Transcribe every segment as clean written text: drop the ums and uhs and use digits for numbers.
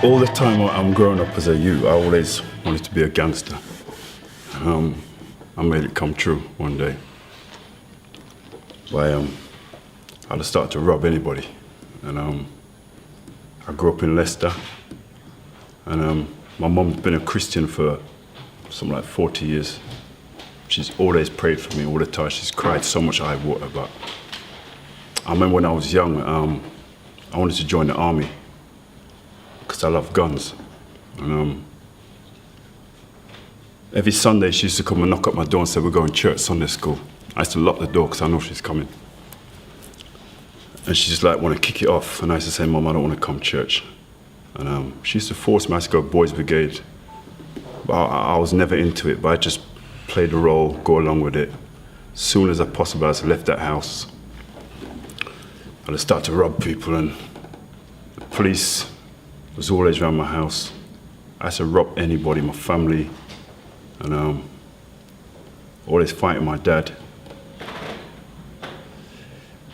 All the time I'm growing up as a youth, I always wanted to be a gangster. I made it come true one day. By I just started to rob anybody. And I grew up in Leicester. And my mum's been a Christian for something like 40 years. She's always prayed for me all the time. She's cried so much high water. But I remember when I was young, I wanted to join the army because I love guns. And every Sunday she used to come and knock at my door and say, we're going to church, Sunday school. I used to lock the door because I know she's coming. And she just like want to kick it off. And I used to say, Mum, I don't want to come to church. And she used to force me, I used to go boys brigade. But I was never into it, but I just played the role, go along with it. As soon as I possible, I just left that house. I just started to rob people, and the police was always around my house. I used to rob anybody, my family, and always fighting my dad.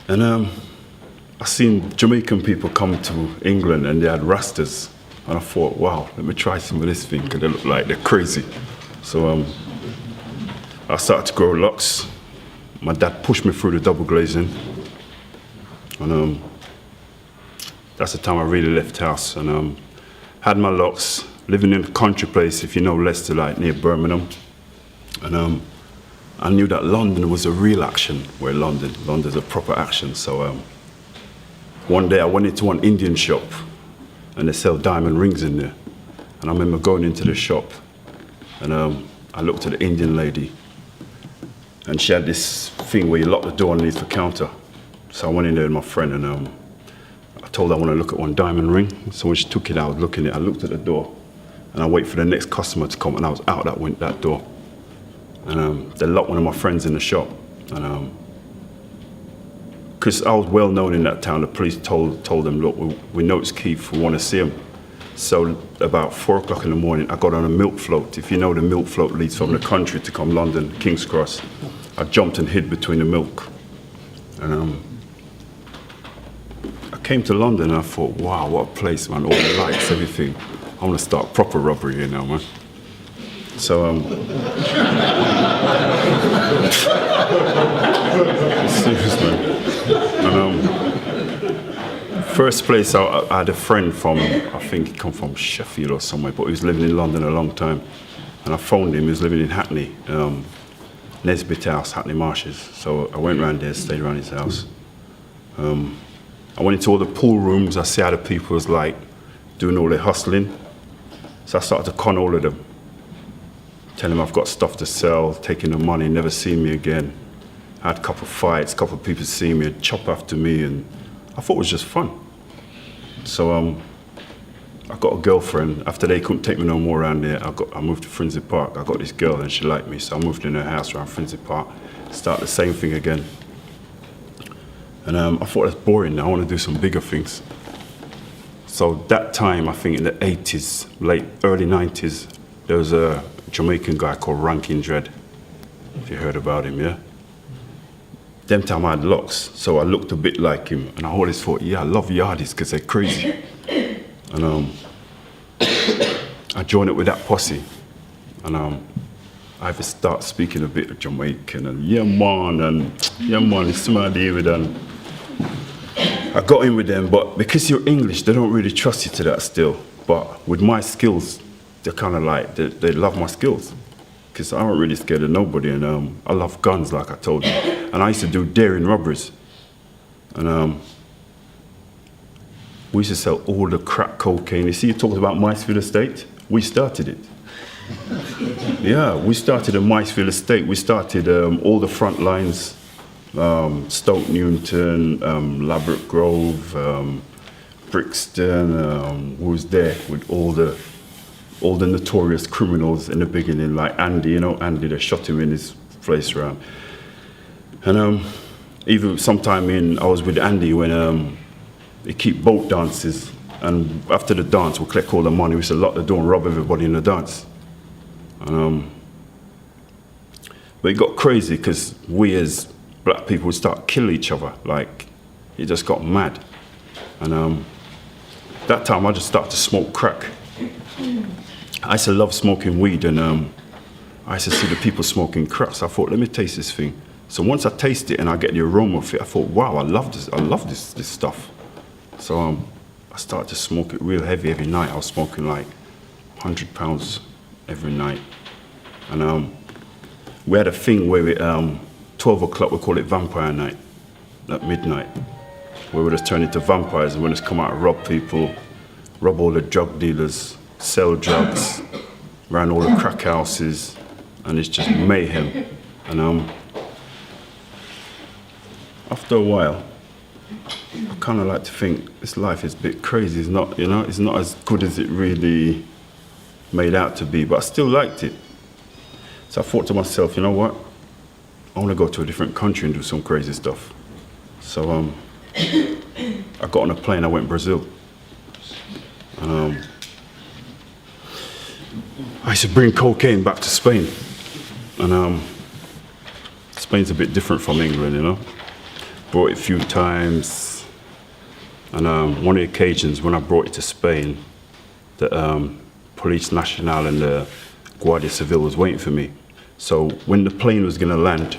And I seen Jamaican people come to England and they had rastas, and I thought, wow, let me try some of this thing because they look like they're crazy. So I started to grow locks. My dad pushed me through the double glazing, and that's the time I really left house and had my locks, living in a country place, if you know Leicester, like near Birmingham. And I knew that London was a real action, where London's a proper action. So one day I went into one Indian shop and they sell diamond rings in there. And I remember going into the shop and I looked at the Indian lady and she had this thing where you lock the door underneath the counter. So I went in there with my friend and I told her I want to look at one diamond ring. So when she took it, I was looking at it, I looked at the door and I waited for the next customer to come and I was out that door. And they locked one of my friends in the shop. And because I was well known in that town, the police told them, look, we know it's Keith, we want to see him. So about 4 o'clock in the morning, I got on a milk float. If you know, the milk float leads from the country to come London, King's Cross. I jumped and hid between the milk. And I came to London and I thought, wow, what a place, man, all the lights, everything. I want to start proper robbery here now, man. So, serious, man. And first place, I had a friend from, I think he come from Sheffield or somewhere, but he was living in London a long time. And I phoned him, he was living in Hackney, Nesbitt House, Hackney Marshes. So I went round there, stayed around his house. I went into all the pool rooms, I see how the people was like, doing all their hustling. So I started to con all of them. Tell him I've got stuff to sell, taking the money, never see me again. I had a couple of fights, a couple of people see me, chop after me, and I thought it was just fun. So I got a girlfriend. After they couldn't take me no more around there, I moved to Frinzy Park. I got this girl and she liked me, so I moved in her house around Frinzy Park, started the same thing again. And I thought that's boring now, I want to do some bigger things. So that time, I think in the 80s, early 90s, there was a Jamaican guy called Rankin Dread, if you heard about him, yeah? Them time I had locks, so I looked a bit like him, and I always thought, yeah, I love yardies because they're crazy. And I joined up with that posse, and I had to start speaking a bit of Jamaican, and yeah man, it's somebody with them. I got in with them, but because you're English, they don't really trust you to that still. But with my skills, they're kind of like, they love my skills. Because I wasn't really scared of nobody, and I love guns, like I told you. And I used to do daring robberies. And we used to sell all the crack cocaine. You see, you talked about Macefield Estate? We started it. Yeah, we started at Macefield Estate. We started all the front lines, Stoke Newington, Ladbroke Grove, Brixton, who was there with all the notorious criminals in the beginning, like Andy, you know, Andy, they shot him in his place around. And even sometime I was with Andy when they keep boat dances, and after the dance, we'll collect all the money, we used to lock the door and rob everybody in the dance. But it got crazy because we as black people would start killing each other, like it just got mad. And that time I just started to smoke crack. I used to love smoking weed, and I used to see the people smoking crack, so I thought, let me taste this thing. So once I taste it and I get the aroma of it, I thought, wow, I love this stuff. So I started to smoke it real heavy every night. I was smoking like 100 pounds every night. And we had a thing where 12 o'clock, we call it vampire night, at midnight, where we just turn into vampires and we just come out and rob people, rob all the drug dealers, sell drugs, around all the crack houses, and it's just mayhem. And after a while, I kind of like to think this life is a bit crazy. It's not, you know, it's not as good as it really made out to be, but I still liked it. So I thought to myself, you know what? I want to go to a different country and do some crazy stuff. So I got on a plane, I went to Brazil. And I used to bring cocaine back to Spain. And Spain's a bit different from England, you know. Brought it a few times. And one of the occasions when I brought it to Spain, the Police Nacional and the Guardia Civil was waiting for me. So when the plane was gonna land,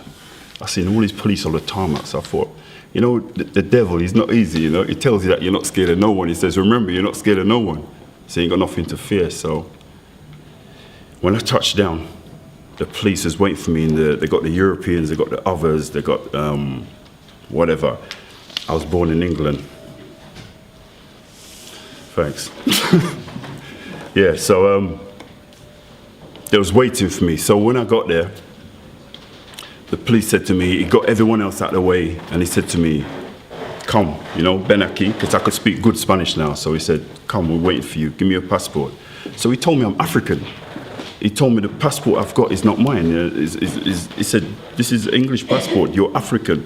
I seen all these police on the tarmac, so I thought, you know, the devil, he's not easy, you know. He tells you that you're not scared of no one. He says, remember, you're not scared of no one. So you ain't got nothing to fear. So when I touched down, the police was waiting for me, and they got the Europeans, they got the others, they got whatever. I was born in England. Thanks. Yeah, so they was waiting for me. So when I got there, the police said to me, he got everyone else out of the way, and he said to me, come, you know, ven aquí, because I could speak good Spanish now. So he said, come, we're waiting for you, give me your passport. So he told me I'm African. He told me the passport I've got is not mine. He said, this is an English passport, you're African.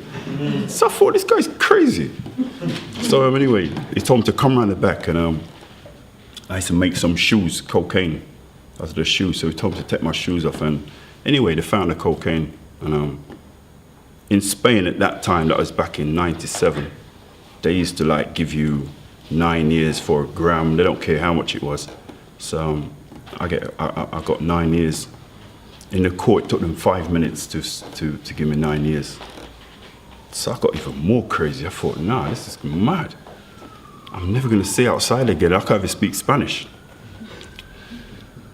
So I thought, this guy's crazy. So anyway, he told me to come around the back, and I used to make some shoes, cocaine. That was the shoes, so he told me to take my shoes off, and anyway, they found the cocaine. And in Spain at that time, that was back in '97, they used to like give you 9 years for a gram. They don't care how much it was. So I got 9 years. In the court, it took them 5 minutes to give me 9 years. So I got even more crazy. I thought, nah, this is mad. I'm never gonna stay outside again. I can't even speak Spanish.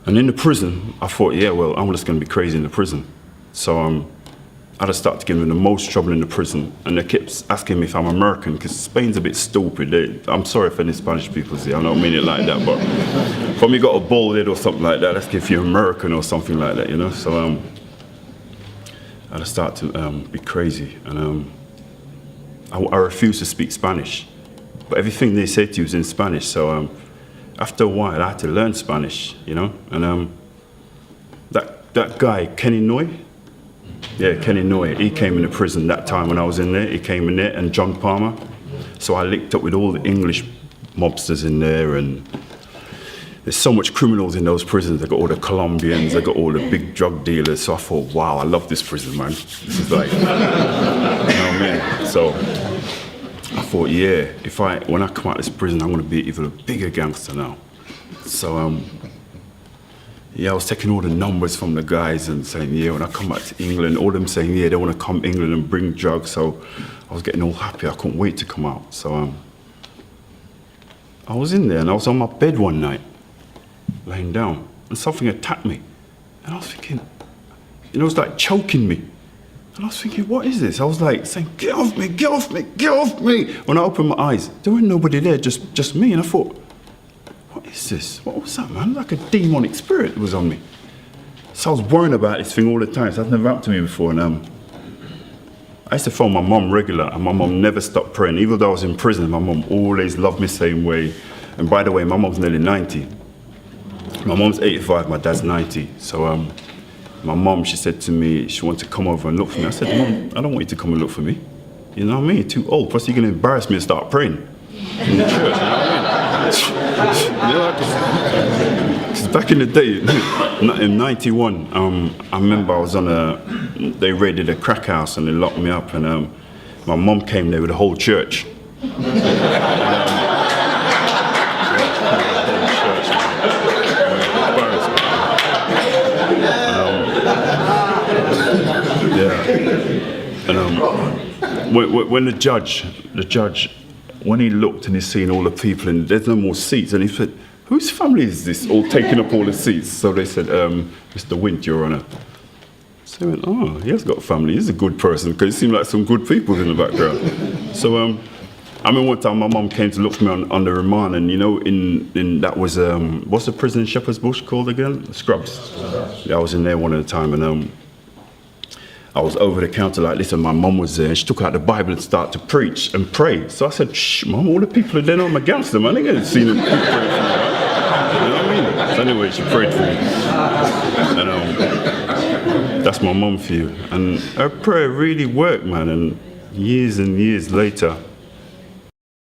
And in the prison, I thought, yeah, well, I'm just gonna be crazy in the prison. So I just started to give them the most trouble in the prison, and they kept asking me if I'm American, because Spain's a bit stupid. I'm sorry if any Spanish people say, I don't mean it like that, but from you got a bald head or something like that, that's if you're American or something like that, you know? So I just started to be crazy, and I refused to speak Spanish, but everything they said to you was in Spanish. So after a while, I had to learn Spanish, you know? And that guy, Kenny Noy, yeah, Kenny Noy, he came into prison that time when I was in there. He came in there, and John Palmer. So I linked up with all the English mobsters in there, and there's so much criminals in those prisons. They got all the Colombians, they got all the big drug dealers. So I thought, wow, I love this prison, man. This is like, you know what I mean? So I thought, yeah, when I come out of this prison, I'm gonna be even a bigger gangster now. So yeah, I was taking all the numbers from the guys and saying, yeah, when I come back to England, all them saying, yeah, they want to come to England and bring drugs. So I was getting all happy. I couldn't wait to come out. So I was in there, and I was on my bed one night, laying down, and something attacked me. And I was thinking, you know, it was like choking me. And I was thinking, what is this? I was like saying, get off me, get off me, get off me. When I opened my eyes, there wasn't nobody there, just me. And I thought, what is this? What was that, man? Like a demonic spirit was on me. So I was worrying about this thing all the time. So that's never happened to me before. And I used to phone my mum regular, and my mum never stopped praying. Even though I was in prison, my mum always loved me the same way. And by the way, my mum's nearly 90. My mum's 85, my dad's 90. So my mum, she said to me, she wanted to come over and look for me. I said, Mum, I don't want you to come and look for me. You know what I mean? You're too old. Plus, you're going to embarrass me and start praying in the church. You know what I mean? You know, because back in the day, in '91, I remember I was they raided a crack house and they locked me up, and my mum came there with the whole church. And when the judge, when he looked and he's seen all the people and there's no more seats, and he said, "Whose family is this all taking up all the seats?" So they said, "Mr. Wint, Your Honour." So he went, "Oh, he has got a family. He's a good person," because it seemed like some good people in the background. So I mean, one time my mum came to look for me on the remand, and you know, in that was what's the prison in Shepherd's Bush called again? Scrubs. Yeah, I was in there one at a time, and I was over the counter like this, and my mum was there, and she took out the Bible and started to preach and pray. So I said, "Shh, Mum, all the people are there, I'm a gangster, man. They ain't gonna see them people praying for me, right?" You know what I mean? So anyway, she prayed for me, and that's my mum for you. And her prayer really worked, man. And years later,